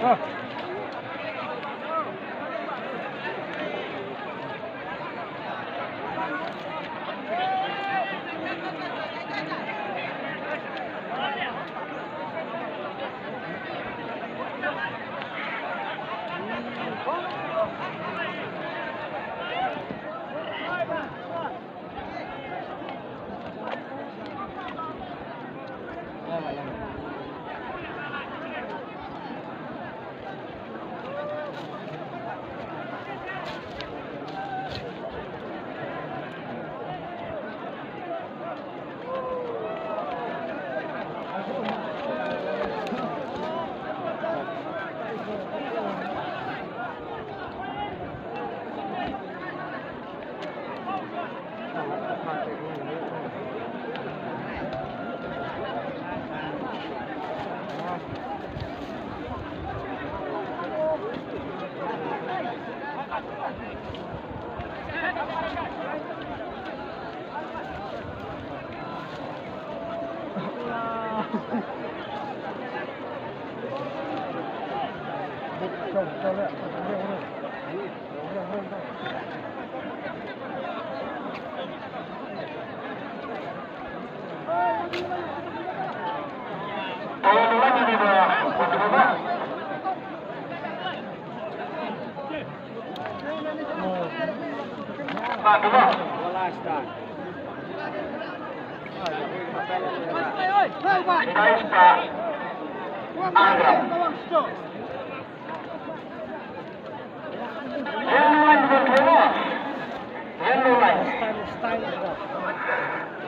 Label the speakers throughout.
Speaker 1: Oh.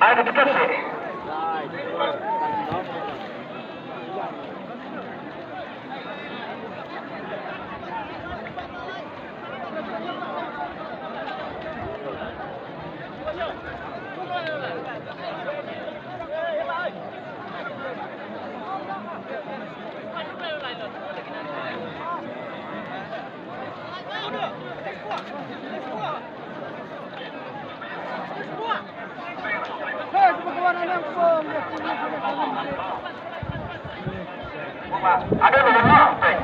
Speaker 2: Ada dikasih. Ada nomor baik.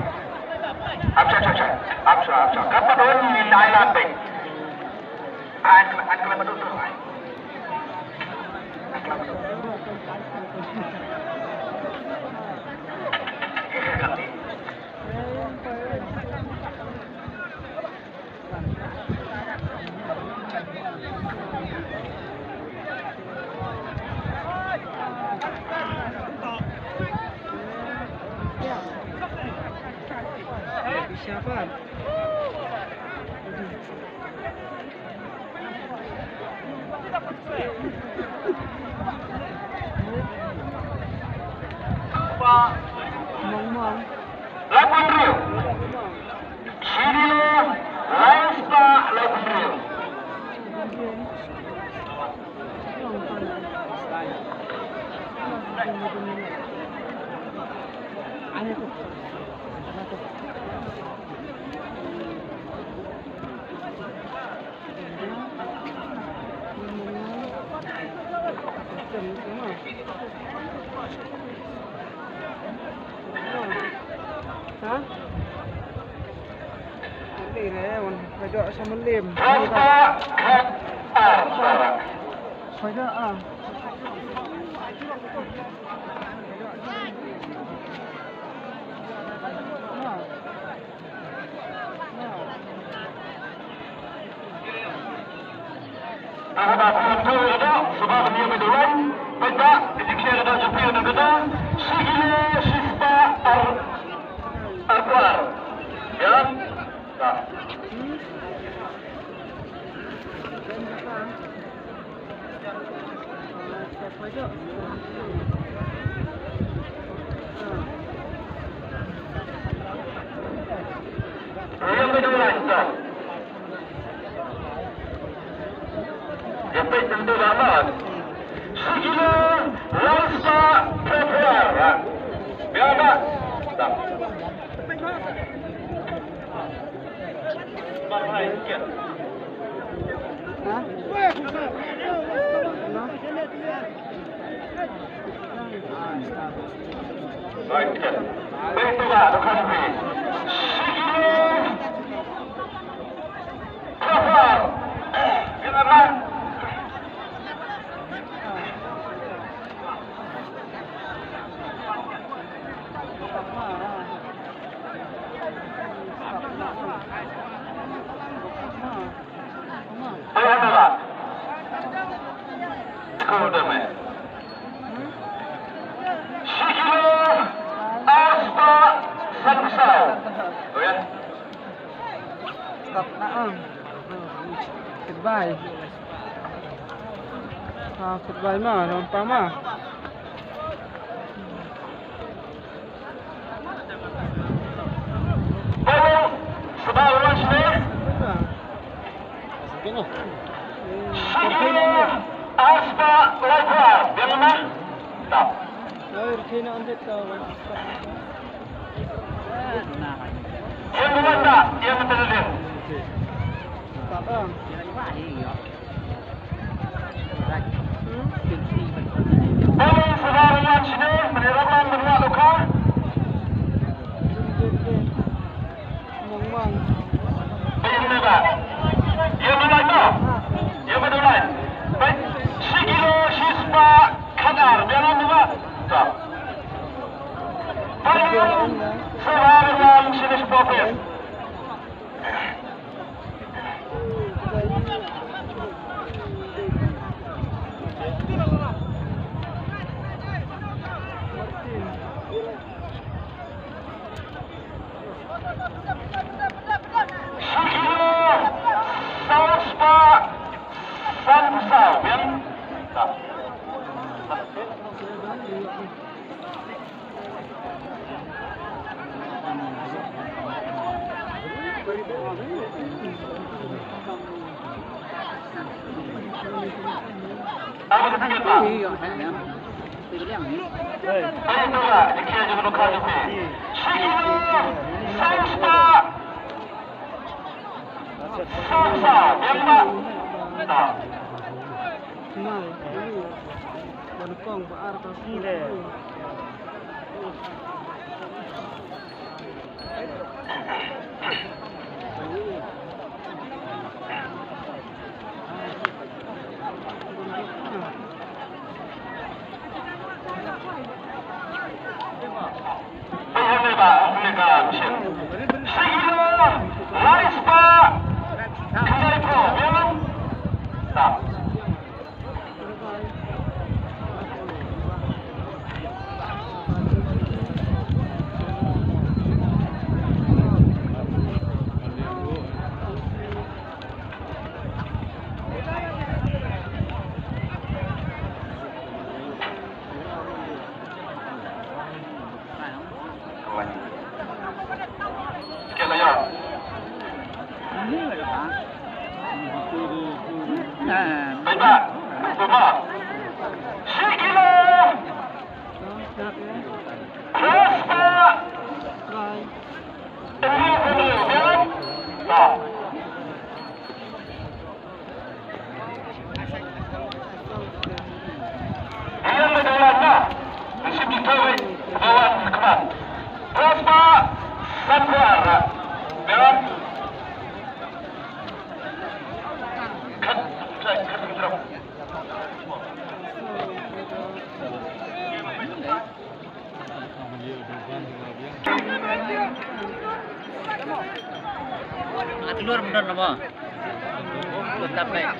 Speaker 2: Absa. Kapan orang ini Thailand baik? Angkat betul.
Speaker 1: Siapa? Mang.
Speaker 2: Lapan Rio. Sini Laispa Lapan Rio.
Speaker 1: Hah? Ini nih, baju sama lem. Baju ah.
Speaker 2: Sebab dia berdua, benda dikira ada jumpa negara, segala sifat Al-Quran. Ya? Tak. Yang kedua, Jepit tentu dapat. Segala rasa popular. Biar tak. Marah sikit.
Speaker 1: Hah?
Speaker 2: Right, tiket. Baik juga, Dukhan Pi. Sikile. Kafar. Gimana? Ayan na ba? Ikaw naman. Sikile. Aspa. Sansaw. O yan.
Speaker 1: Stop na goodbye. Goodbye ma, rompa ma.
Speaker 2: Baru sebaruan sini. Sikile. Aspa. Lebar. Bagaimana? Tak.
Speaker 1: Kina ulit
Speaker 2: Yang memanda, yang mentelur.
Speaker 1: Stop
Speaker 2: Baru sebaruan sini menerapkan benda lokal.
Speaker 1: Mong
Speaker 2: Bagaimana ba? Yang memanda, yang mentelur. Baik, Sikile, Sispa, Kadar. Bagaimana ba? Tak. Baru sebaruan sini sepopis. Sikile, Aspa, Sansaw. Yan. Tak. Apa ketiga Pak? Baik juga, dikira juga lokal juga. Sikile, Aspa, Sansaw. Yan Pak. Tak.
Speaker 1: Balkong paar ka sile.
Speaker 2: Bagaimana Pak? Mereka Sikile, Aspa, Kadar. Bagaimana? Tak. Sikit lah ya. Baik Pak. Tunggu. Sikile, Aspa, Kadar. Tak. Yang mendalamnya nasib ditarik bawah kemat. Aspa, Sansaw. Dan
Speaker 3: Telur benar nama. Tetap baik.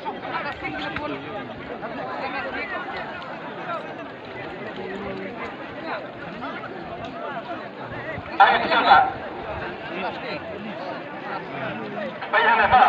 Speaker 2: Ayo kita tak. Bagaimana Pak?